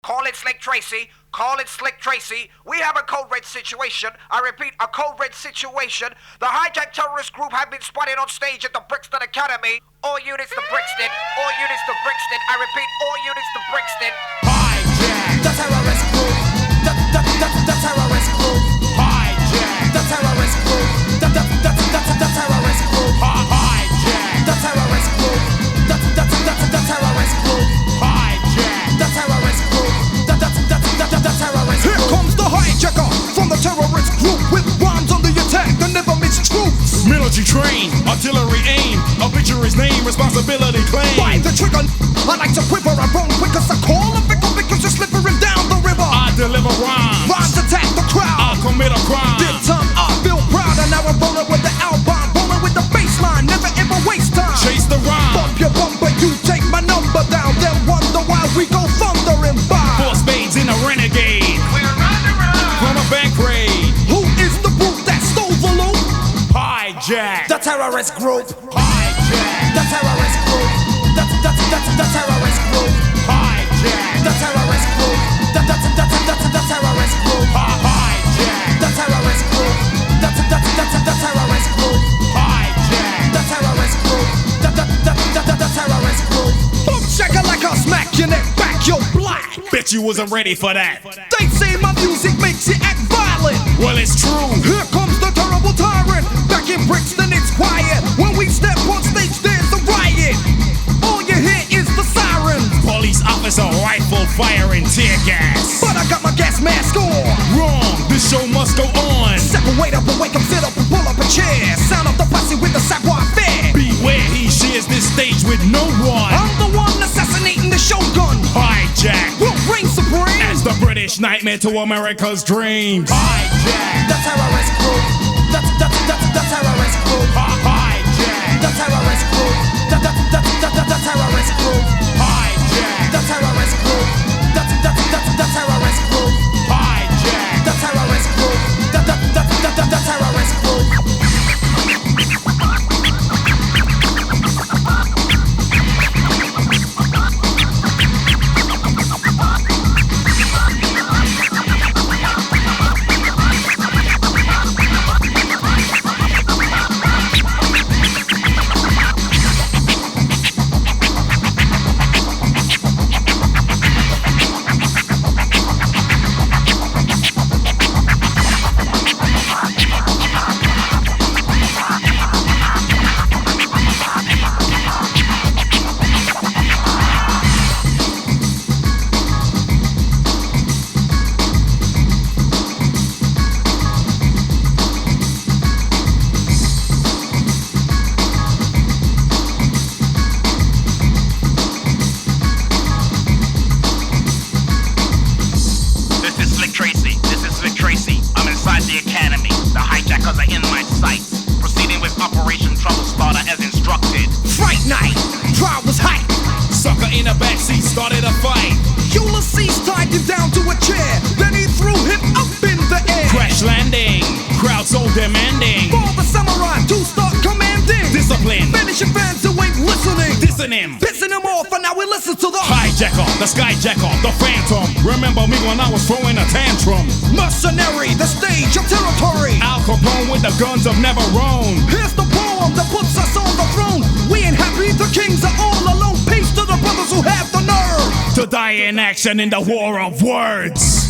Call it Slick Tracy. Call it Slick Tracy. We have a code red situation. I repeat, a code red situation. The Hijack terrorist group have been spotted on stage at the Brixton Academy. All units to Brixton. All units to Brixton. I repeat, all units to Brixton. Hijack. The terrorist group. The terrorist group. Hijack. The terrorist group. The terrorist group. Hijack. The terrorist group. The terrorist group. Hijack. The terrorist group. The terrorist group. Here comes the hijacker from the terrorist group with rhymes on the attack that never miss troops. Military train, artillery aim, obituary's name, responsibility claim. By the trigger, I like to quiver. I run quick as I call a pickle because you're slithering down the river. I deliver rhymes. Rhymes attack the crowd. I commit a crime. This time I feel proud and now I'm rolling with the album, rolling with the baseline, never ever waste time. Chase the rhyme. Bump your bumper, you take my number down, then wonder why we go thundering by. Four spades in a renegade. We're on From a bank raid. Who is the brute that stole the loot? Hijack. The terrorist group. Hijack. The terrorist group. The terrorist group. Hijack. The terrorist group. The terrorist group. Hijack. The terrorist group. The terrorist group. Hijack. The terrorist group. The terrorist group. Boom shaka like a smack your neck back, you're black. Bet you wasn't ready for that. They say my music makes you act violent. Well, it's true. Here comes the terrible tyrant. Back in Brixton, it's quiet. When we step on stage, there's a riot. All you hear is the sirens. Police officer rifle firing tear gas. But I got my gas mask on. Wrong, this show must go on. Separate up and wake up, sit up and pull up a chair. Sound of the posse with the savoir faire. Beware, he shares this stage with no one. I'm the one assassinating the shogun. Hijack. We'll reign supreme. As the British nightmare to America's dreams. Hijack. The terrorist group. The terrorist group. Hijack. The terrorist group. The terrorist group. Hijack. The terrorist group. The terrorist group. Hijack. The terrorist group. The terrorist group. Tracy. I'm inside the academy. The hijackers are in my sights. Proceeding with Operation Trouble Starter as instructed. Fright night. Trial was hype. Sucker in a backseat started a fight. Ulysses tied him down to a chair. Then he threw him up in the air. Crash landing. Crowd so demanding. For the samurai to start commanding. Discipline. Finishing fans who ain't listening. Dissing him. Pissing him off and now we listen to the hijacker, the skyjacker, the phantom. Remember me when I was throwing a tantrum. Mercenary, the stage of territory. Al Capone with the guns of never roam. Here's the poem that puts us on the throne. We ain't happy, the kings are all alone. Peace to the brothers who have the nerve to die in action in the war of words.